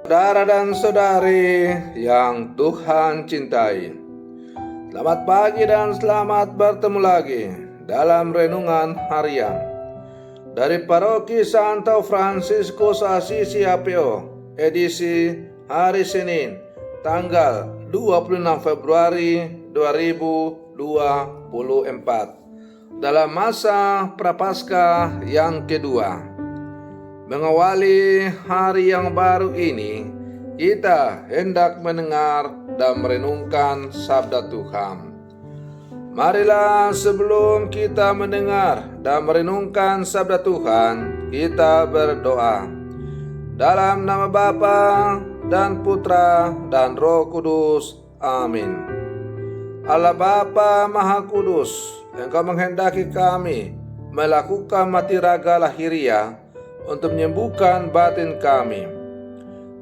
Saudara dan saudari yang Tuhan cintai, selamat pagi dan selamat bertemu lagi dalam renungan harian dari Paroki Santo Fransiskus Assisi APO, edisi hari Senin, tanggal 26 Februari 2024, dalam masa Prapaskah yang kedua. Mengawali hari yang baru ini, kita hendak mendengar dan merenungkan sabda Tuhan. Marilah sebelum kita mendengar dan merenungkan sabda Tuhan, kita berdoa. Dalam nama Bapa dan Putra dan Roh Kudus. Amin. Allah Bapa Maha Kudus, Engkau menghendaki kami melakukan mati raga lahiriah untuk menyembuhkan batin kami.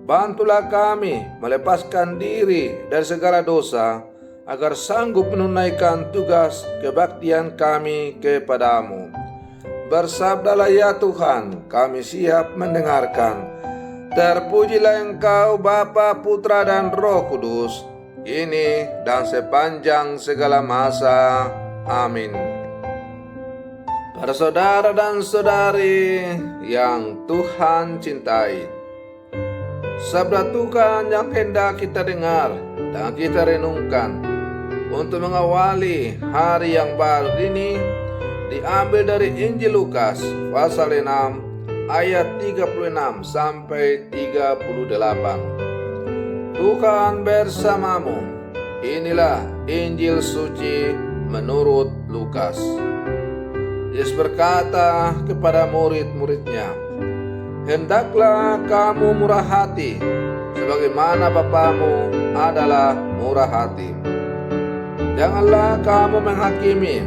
Bantulah kami melepaskan diri dari segala dosa, agar sanggup menunaikan tugas kebaktian kami kepadamu. Bersabdalah ya Tuhan, kami siap mendengarkan. Terpujilah Engkau Bapa, Putra dan Roh Kudus, kini dan sepanjang segala masa. Amin. Para saudara dan saudari yang Tuhan cintai, sabda Tuhan yang hendak kita dengar dan kita renungkan untuk mengawali hari yang baru ini diambil dari Injil Lukas pasal 6 ayat 36 sampai 38. Tuhan bersamamu. Inilah Injil suci menurut Lukas. Yesus berkata kepada murid-muridnya, "Hendaklah kamu murah hati, sebagaimana Bapamu adalah murah hati. Janganlah kamu menghakimi,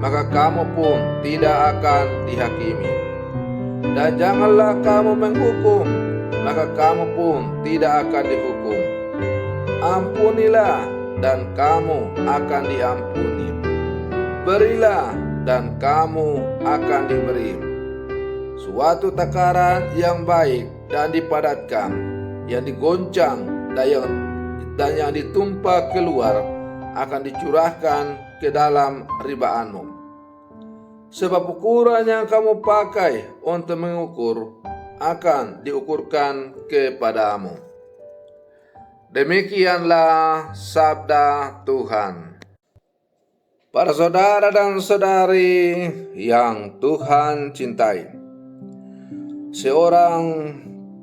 maka kamu pun tidak akan dihakimi. Dan janganlah kamu menghukum, maka kamu pun tidak akan dihukum. Ampunilah, dan kamu akan diampuni. Berilah, dan kamu akan diberi. Suatu takaran yang baik dan dipadatkan, yang digoncang dan yang ditumpah keluar, akan dicurahkan ke dalam ribaanmu. Sebab ukuran yang kamu pakai untuk mengukur akan diukurkan kepadamu." Demikianlah sabda Tuhan. Para saudara dan saudari yang Tuhan cintai, seorang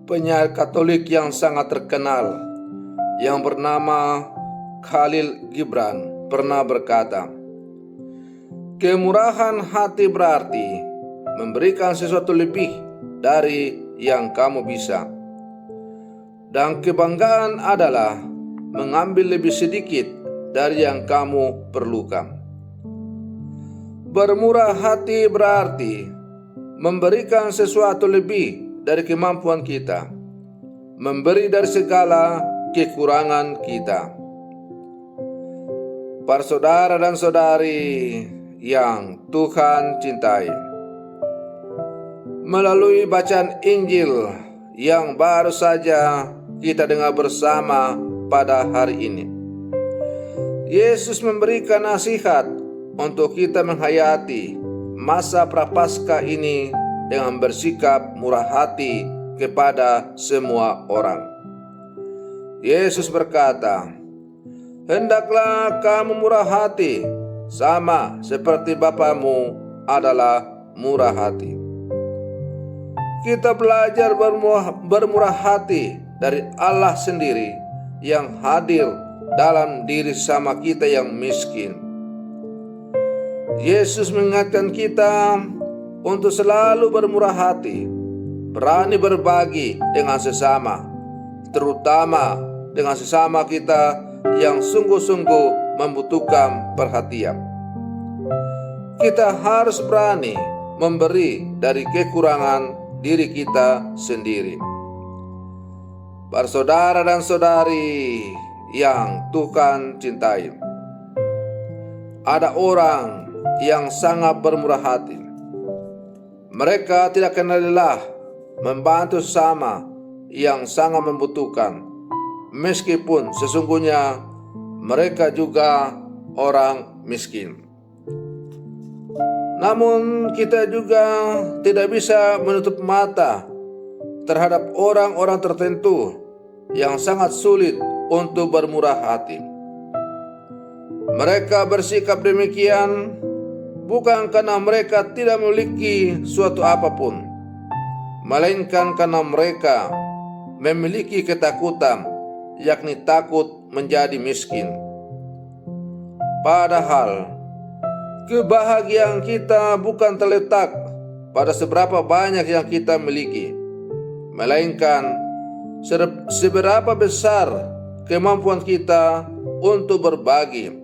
penyair Katolik yang sangat terkenal yang bernama Khalil Gibran pernah berkata, "Kemurahan hati berarti memberikan sesuatu lebih dari yang kamu bisa. Dan kebanggaan adalah mengambil lebih sedikit dari yang kamu perlukan." Bermurah hati berarti memberikan sesuatu lebih dari kemampuan kita, memberi dari segala kekurangan kita. Para saudara dan saudari yang Tuhan cintai, melalui bacaan Injil yang baru saja kita dengar bersama pada hari ini, Yesus memberikan nasihat untuk kita menghayati masa Prapaskah ini dengan bersikap murah hati kepada semua orang. Yesus berkata, "Hendaklah kamu murah hati, sama seperti Bapamu adalah murah hati." Kita belajar bermurah hati dari Allah sendiri yang hadir dalam diri sama kita yang miskin. Yesus mengingatkan kita untuk selalu bermurah hati, berani berbagi dengan sesama, terutama dengan sesama kita yang sungguh-sungguh membutuhkan perhatian. Kita harus berani memberi dari kekurangan diri kita sendiri. Para saudara dan saudari yang Tuhan cintai, ada orang yang sangat bermurah hati. Mereka tidak kenal lelah membantu sesama yang sangat membutuhkan, meskipun sesungguhnya mereka juga orang miskin. Namun kita juga tidak bisa menutup mata terhadap orang-orang tertentu yang sangat sulit untuk bermurah hati. Mereka bersikap demikian bukan karena mereka tidak memiliki suatu apapun, melainkan karena mereka memiliki ketakutan, yakni takut menjadi miskin. Padahal kebahagiaan kita bukan terletak pada seberapa banyak yang kita miliki, melainkan seberapa besar kemampuan kita untuk berbagi,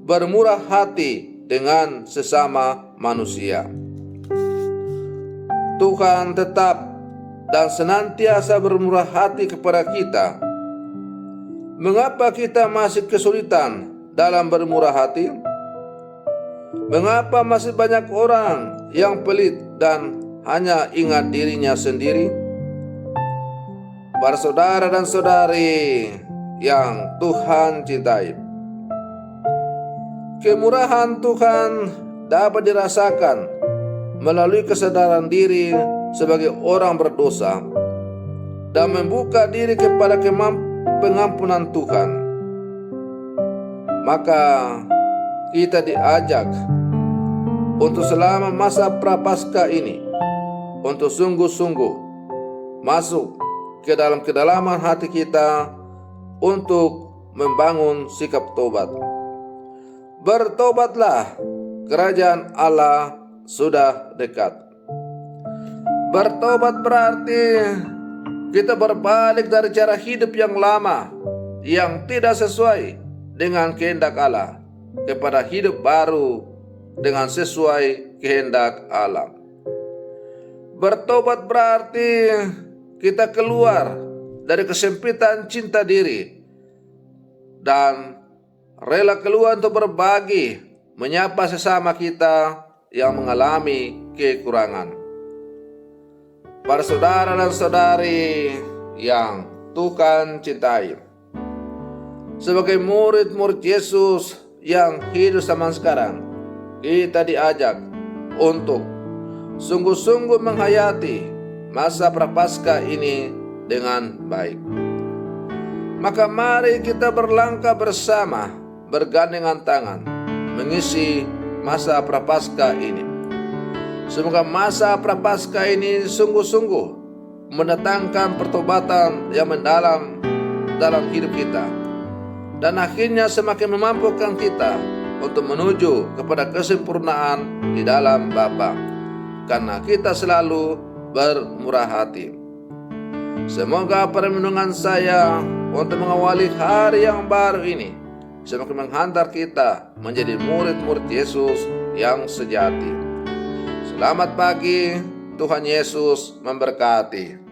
bermurah hati dengan sesama manusia. Tuhan tetap dan senantiasa bermurah hati kepada kita. Mengapa kita masih kesulitan dalam bermurah hati? Mengapa masih banyak orang yang pelit dan hanya ingat dirinya sendiri? Para saudara dan saudari yang Tuhan cintai, kemurahan Tuhan dapat dirasakan melalui kesadaran diri sebagai orang berdosa dan membuka diri kepada pengampunan Tuhan. Maka kita diajak untuk selama masa prapaskah ini untuk sungguh-sungguh masuk ke dalam kedalaman hati kita untuk membangun sikap tobat. Bertobatlah, kerajaan Allah sudah dekat. Bertobat berarti kita berbalik dari cara hidup yang lama yang tidak sesuai dengan kehendak Allah kepada hidup baru dengan sesuai kehendak Allah. Bertobat berarti kita keluar dari kesempitan cinta diri dan rela keluar untuk berbagi, menyapa sesama kita yang mengalami kekurangan. Para saudara dan saudari yang Tuhan cintai, sebagai murid-murid Yesus yang hidup zaman sekarang, kita diajak untuk sungguh-sungguh menghayati masa prapaskah ini dengan baik. Maka mari kita berlangkah bersama, bergandengan tangan, mengisi masa prapaskah ini. Semoga masa prapaskah ini sungguh-sungguh mendatangkan pertobatan yang mendalam dalam hidup kita, dan akhirnya semakin memampukan kita untuk menuju kepada kesempurnaan di dalam Bapa, karena kita selalu bermurah hati. Semoga permenungan saya untuk mengawali hari yang baru ini semakin menghantar kita menjadi murid-murid Yesus yang sejati. Selamat pagi, Tuhan Yesus memberkati.